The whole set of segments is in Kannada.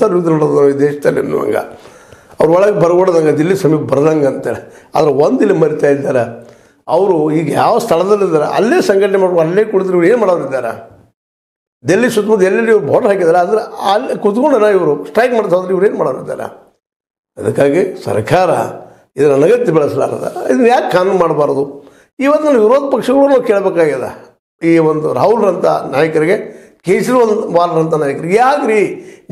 ಅಂತರ್ವಿಧ ನಡೆದ ಈ ದೇಶದಲ್ಲಿ ಅನ್ನುವಂಗ ಅವ್ರ ಒಳಗೆ ಬರಗೊಡ್ದಂಗೆ ದಿಲ್ಲಿ ಸಮೀಪ ಬರ್ದಂಗೆ ಅಂತೇಳಿ ಆದರೆ ಇಲ್ಲಿ ಮರಿತಾ ಇದ್ದಾರೆ. ಅವರು ಈಗ ಯಾವ ಸ್ಥಳದಲ್ಲಿದ್ದಾರೆ ಅಲ್ಲೇ ಸಂಘಟನೆ ಮಾಡ್ಕೊಂಡು ಅಲ್ಲೇ ಕುಡಿದ್ರು ಏನು ಮಾಡೋರಿದ್ದಾರೆ? ಡೆಲ್ಲಿ ಸುತ್ತಮುತ್ತ ಎಲ್ಲೆಲ್ಲಿ ಇವ್ರು ಬಾರ್ಡರ್ ಹಾಕಿದ್ದಾರೆ, ಆದರೆ ಅಲ್ಲಿ ಕುತ್ಕೊಂಡನ ಇವರು ಸ್ಟ್ರೈಕ್ ಮಾಡ್ತಾ ಹೋದ್ರೆ ಇವ್ರು ಏನು ಮಾಡೋರಿದ್ದಾರೆ? ಅದಕ್ಕಾಗಿ ಸರ್ಕಾರ ಇದರ ಅನಗತ್ಯ ಬೆಳೆಸಲಾರದ ಇದನ್ನು ಯಾಕೆ ಕಾನೂನು ಮಾಡಬಾರ್ದು? ಇವತ್ತು ನಾನು ವಿರೋಧ ಪಕ್ಷಗಳು ನಾವು ಕೇಳಬೇಕಾಗ್ಯದ. ಈ ಒಂದು ರಾಹುಲ್ರಂಥ ನಾಯಕರಿಗೆ, ಕೇಜ್ರಿವಾಲ್ರಂಥ ನಾಯಕರಿಗೆ ಯಾಕ್ರಿ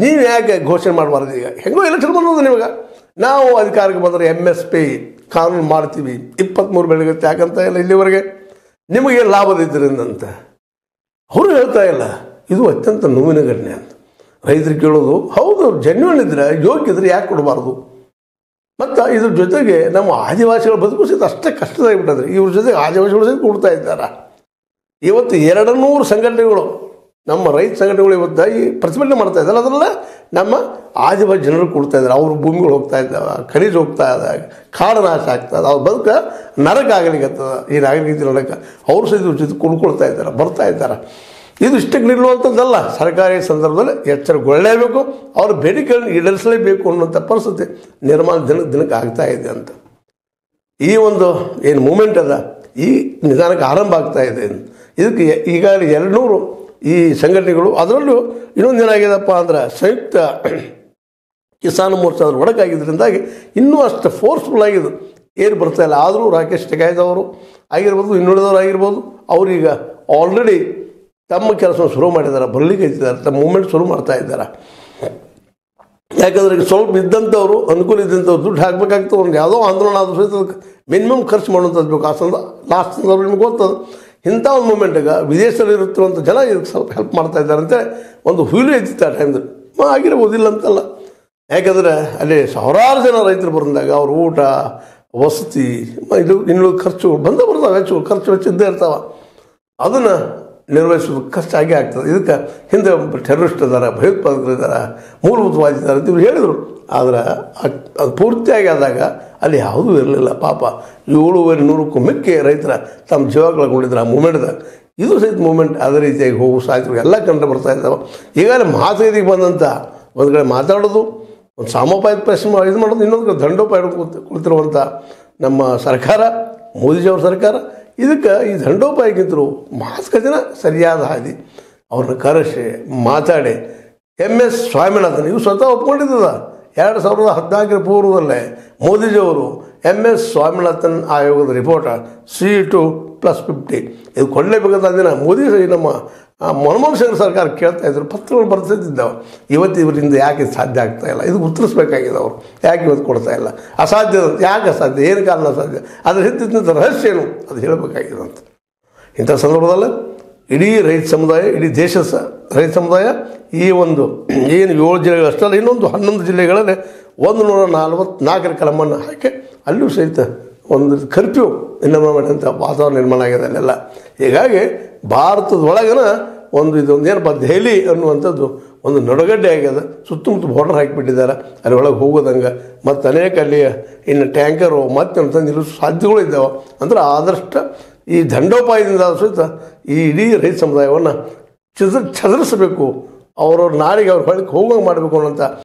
ನೀವು ಯಾಕೆ ಘೋಷಣೆ ಮಾಡಬಾರ್ದು? ಈಗ ಹೆಂಗೋ ಎಲೆಕ್ಷನ್ ಬಂದದ್ದು ನಿಮಗೆ, ನಾವು ಅಧಿಕಾರಕ್ಕೆ ಬಂದರೆ MSP ಕಾನೂನು ಮಾಡ್ತೀವಿ 23 ಬೆಳಗುತ್ತೆ ಯಾಕಂತ ಇಲ್ಲ ಇಲ್ಲಿವರೆಗೆ ನಿಮಗೆ ಲಾಭದಿದ್ದರಿಂದ ಅಂತ ಅವರು ಹೇಳ್ತಾ ಇಲ್ಲ. ಇದು ಅತ್ಯಂತ ನೋವಿನ ಘಟನೆ ಅಂತ ರೈತರು ಕೇಳೋದು. ಹೌದು, ಅವ್ರು ಜೆನ್ಯೂನ್ ಇದ್ದರೆ ಯೋಗ್ಯ ಇದ್ರೆ ಯಾಕೆ ಕೊಡಬಾರ್ದು? ಮತ್ತು ಇದ್ರ ಜೊತೆಗೆ ನಮ್ಮ ಆದಿವಾಸಿಗಳ ಬದುಕು ಸಹಿತ ಅಷ್ಟೇ ಕಷ್ಟದಾಗಿಬಿಟ್ಟದ್ರೆ ಇವ್ರ ಜೊತೆಗೆ ಆದಿವಾಸಿಗಳು ಸಹಿತ ಕೊಡ್ತಾ ಇದ್ದಾರೆ. ಇವತ್ತು 200 ಸಂಘಟನೆಗಳು ನಮ್ಮ ರೈತ ಸಂಘಟನೆಗಳು ಇವತ್ತು ಈ ಪ್ರತಿಭಟನೆ ಮಾಡ್ತಾ ಇದ್ದಾರೆ. ಅದರಲ್ಲ ನಮ್ಮ ಆದಿವಾಸಿ ಜನರು ಕೊಡ್ತಾ ಇದ್ದಾರೆ. ಅವ್ರ ಭೂಮಿಗಳು ಹೋಗ್ತಾ ಇದ್ದಾವೆ, ಖನಿಜ ಹೋಗ್ತಾ ಇದ್ದಾವೆ, ಕಾಡು ನಾಶ ಆಗ್ತದೆ, ಅವ್ರ ಬದುಕ ನರಕ ಆಗಲಿಕ್ಕತ್ತದ. ಈ ನಾಗರಿಕತೆ ನರಕ ಅವರು ಸಹಿತ ಜೊತೆ ಕೊಡ್ಕೊಳ್ತಾ ಇದ್ದಾರೆ, ಬರ್ತಾ ಇದ್ದಾರೆ. ಇದು ಇಷ್ಟಕ್ಕೆ ನಿಲ್ಲುವಂಥದ್ದಲ್ಲ. ಸರ್ಕಾರಿ ಸಂದರ್ಭದಲ್ಲಿ ಎಚ್ಚರಗೊಳ್ಳಲೇಬೇಕು, ಅವ್ರ ಬೇಡಿಕೆಗಳನ್ನು ಈಡೇರಿಸಲೇಬೇಕು ಅನ್ನುವಂಥ ಪರಿಸ್ಥಿತಿ ನಿರ್ಮಾಣ ದಿನಕ್ಕೆ ಆಗ್ತಾ ಇದೆ ಅಂತ ಈ ಒಂದು ಏನು ಮೂಮೆಂಟ್ ಅದ ಈ ನಿಧಾನಕ್ಕೆ ಆರಂಭ ಆಗ್ತಾ ಇದೆ. ಇದಕ್ಕೆ ಈಗಾಗಲೇ 200 ಈ ಸಂಘಟನೆಗಳು, ಅದರಲ್ಲೂ ಇನ್ನೊಂದು ಏನಾಗಿದೆಪ್ಪ ಅಂದ್ರೆ ಸಂಯುಕ್ತ ಕಿಸಾನ್ ಮೋರ್ಚಾ ಅದ್ರ ಒಡಕಾಗಿದ್ದರಿಂದಾಗಿ ಇನ್ನೂ ಅಷ್ಟು ಫೋರ್ಸ್ಫುಲ್ ಆಗಿದ್ದು ಏನು ಬರ್ತಾ ಇಲ್ಲ. ಆದರೂ ರಾಕೇಶ್ ಟೆಕಾಯ್ತ್ ಅವರು ಆಗಿರ್ಬೋದು, ಇನ್ನುಳಿದವರು ಆಗಿರ್ಬೋದು, ಅವರೀಗ ಆಲ್ರೆಡಿ ತಮ್ಮ ಕೆಲಸವನ್ನು ಶುರು ಮಾಡಿದ್ದಾರೆ, ಬರಲಿಕ್ಕೆ ಇದ್ದಾರೆ, ತಮ್ಮ ಮೂಮೆಂಟ್ ಶುರು ಮಾಡ್ತಾ ಇದ್ದಾರೆ. ಯಾಕಂದರೆ ಈಗ ಸ್ವಲ್ಪ ಇದ್ದಂಥವ್ರು, ಅನುಕೂಲ ಇದ್ದಂಥವ್ರು ದುಡ್ಡು ಹಾಕಬೇಕಾಗ್ತದೆ. ಒಂದು ಯಾವುದೋ ಆಂದೋಲನ ಆದರೂ ಸಹಿತ ಮಿನಿಮಮ್ ಖರ್ಚು ಮಾಡುವಂಥದ್ದು ಬೇಕು. ಆ ಲಾಸ್ಟ್ ಸಂದರ್ಭ ನಿಮ್ಗೆ ಗೊತ್ತದು. ಇಂಥ ಒಂದು ಮೂಮೆಂಟಿಗೆ ವಿದೇಶದಲ್ಲಿ ಇರುತ್ತಿರುವಂಥ ಜನ ಇದಕ್ಕೆ ಸ್ವಲ್ಪ ಹೆಲ್ಪ್ ಮಾಡ್ತಾ ಇದ್ದಾರೆ ಅಂತೇಳಿ ಒಂದು ಹುಯಿಲು ಎದ್ದಿತ್ತು ಆ ಟೈಮ್ದಲ್ಲಿ. ಆಗಿರ್ಬೋದಿಲ್ಲ ಅಂತಲ್ಲ, ಯಾಕಂದರೆ ಅಲ್ಲಿ ಸಾವಿರಾರು ಜನ ರೈತರು ಬಂದಾಗ ಅವ್ರ ಊಟ, ವಸತಿ, ಇನ್ನೂ ಖರ್ಚು ಬರ್ತಾವೆ, ಖರ್ಚು ವೆಚ್ಚಿದ್ದೇ ಇರ್ತಾವೆ. ಅದನ್ನು ನಿರ್ವಹಿಸೋದು ಖರ್ಚಾಗೇ ಆಗ್ತದೆ. ಇದಕ್ಕೆ ಹಿಂದೆ ಟೆರರಿಸ್ಟ್ ಇದ್ದಾರೆ, ಭಯೋತ್ಪಾದಕರು ಇದ್ದಾರೆ, ಮೂಲಭೂತವಾದಿ ಇದ್ದಾರೆ ಅಂತ ಇವ್ರು ಹೇಳಿದರು. ಆದರೆ ಅದು ಪೂರ್ತಿಯಾಗಿ ಆದಾಗ ಅಲ್ಲಿ ಯಾವುದೂ ಇರಲಿಲ್ಲ. ಪಾಪ 700-900ಕ್ಕೂ ಮಿಕ್ಕಿ ರೈತರ ತಮ್ಮ ಜೀವ ಕಳ್ಕೊಂಡಿದ್ರು ಆ ಮೂಮೆಂಟ್ದಾಗ. ಇದು ಸಹಿತ ಮೂಮೆಂಟ್ ಅದೇ ರೀತಿಯಾಗಿ ಹೋಗು ಸಾಯ್ತು ಎಲ್ಲ ಕಂಡು ಬರ್ತಾ ಇದ್ದಾವೆ. ಈಗಾಗಲೇ ಮಾತುಕತೆಗೆ ಬಂದಂಥ ಒಂದು ಕಡೆ ಮಾತಾಡೋದು, ಒಂದು ಸಾಮೋಪಾಯದ ಪ್ರಶ್ನೆ ಇದು ಮಾಡೋದು, ಇನ್ನೊಂದು ಕಡೆ ದಂಡೋಪಾಯ ಕುಳಿತಿರುವಂಥ ನಮ್ಮ ಸರ್ಕಾರ, ಮೋದಿಜಿಯವ್ರ ಸರ್ಕಾರ, ಇದಕ್ಕೆ ಈ ದಂಡೋಪಾಯಕ್ಕಿಂತಲೂ ಮಾತುಕತೆನ ಸರಿಯಾದ ಹಾದಿ. ಅವ್ರನ್ನ ಕರೆಸಿ ಮಾತಾಡಿ MS ಸ್ವಾಮಿನಾಥನ್ ಇವು ಸ್ವತಃ ಒಪ್ಕೊಂಡಿದ್ದದ 2014 ಪೂರ್ವದಲ್ಲೇ ಮೋದಿಜಿಯವರು MS ಸ್ವಾಮಿನಾಥನ್ ಆಯೋಗದ ರಿಪೋರ್ಟ್ C2+50 ಇದು ಕೊಡಲೇಬೇಕಾದ ದಿನ ಮೋದಿ ನಮ್ಮ ಮನಮೋಹನ್ ಸಿಂಗ್ ಸರ್ಕಾರ ಕೇಳ್ತಾ ಇದ್ರು, ಪತ್ರಗಳು ಬರ್ತಿದ್ದಾವೆ. ಇವತ್ತು ಇವರಿಂದ ಯಾಕೆ ಸಾಧ್ಯ ಆಗ್ತಾ ಇಲ್ಲ, ಇದು ಉತ್ತರಿಸಬೇಕಾಗಿದೆ. ಅವರು ಯಾಕೆ ಇವತ್ತು ಕೊಡ್ತಾ ಇಲ್ಲ? ಅಸಾಧ್ಯ, ಯಾಕೆ ಅಸಾಧ್ಯ, ಏನು ಕಾರಣ ಅಸಾಧ್ಯ, ಅದ್ರ ಹಿಂದಿದ್ದಂಥ ರಹಸ್ಯ ಏನು ಅದು ಹೇಳಬೇಕಾಗಿದೆ ಅಂತ. ಇಂಥ ಸಂದರ್ಭದಲ್ಲಿ ಇಡೀ ರೈತ ಸಮುದಾಯ, ಇಡೀ ದೇಶದ ರೈತ ಸಮುದಾಯ ಈ ಒಂದು ಏನು 7 ಜಿಲ್ಲೆಗಳಷ್ಟಲ್ಲ, ಇನ್ನೊಂದು 11 ಜಿಲ್ಲೆಗಳಲ್ಲಿ 144 ಕಲಮನ್ನು ಹಾಕಿ ಅಲ್ಲೂ ಸಹಿತ ಒಂದು ಕರ್ಫ್ಯೂ ನಿರ್ಮಾಣ ಮಾಡಿದಂಥ ವಾತಾವರಣ ನಿರ್ಮಾಣ ಆಗಿದೆ ಅಲ್ಲೆಲ್ಲ. ಹೀಗಾಗಿ ಭಾರತದೊಳಗನ ಒಂದು ಇದೊಂದು ಏನಪ್ಪ ದೆಹಲಿ ಅನ್ನುವಂಥದ್ದು ಒಂದು ನಡುಗಡ್ಡೆ ಆಗ್ಯದ. ಸುತ್ತಮುತ್ತ ಬಾರ್ಡರ್ ಹಾಕಿಬಿಟ್ಟಿದ್ದಾರೆ, ಅಲ್ಲಿ ಒಳಗೆ ಹೋಗೋದಂಗೆ. ಮತ್ತು ಅನೇಕ ಅಲ್ಲಿ ಇನ್ನು ಟ್ಯಾಂಕರು ಮತ್ತು ನಿಲ್ಲಿಸೋ ಸಾಧ್ಯಗಳು ಇದ್ದಾವೆ. ಅಂದ್ರೆ ಆದಷ್ಟು ಈ ದಂಡೋಪಾಯದಿಂದ ಸಹಿತ ಈ ಇಡೀ ರೈತ ಸಮುದಾಯವನ್ನು ಚದರಿಸಬೇಕು, ಅವ್ರವ್ರ ನಾಡಿಗೆ ಅವ್ರ ಹೊಳಕ್ಕೆ ಹೋಗಂಗೆ ಮಾಡಬೇಕು ಅನ್ನೋಂಥ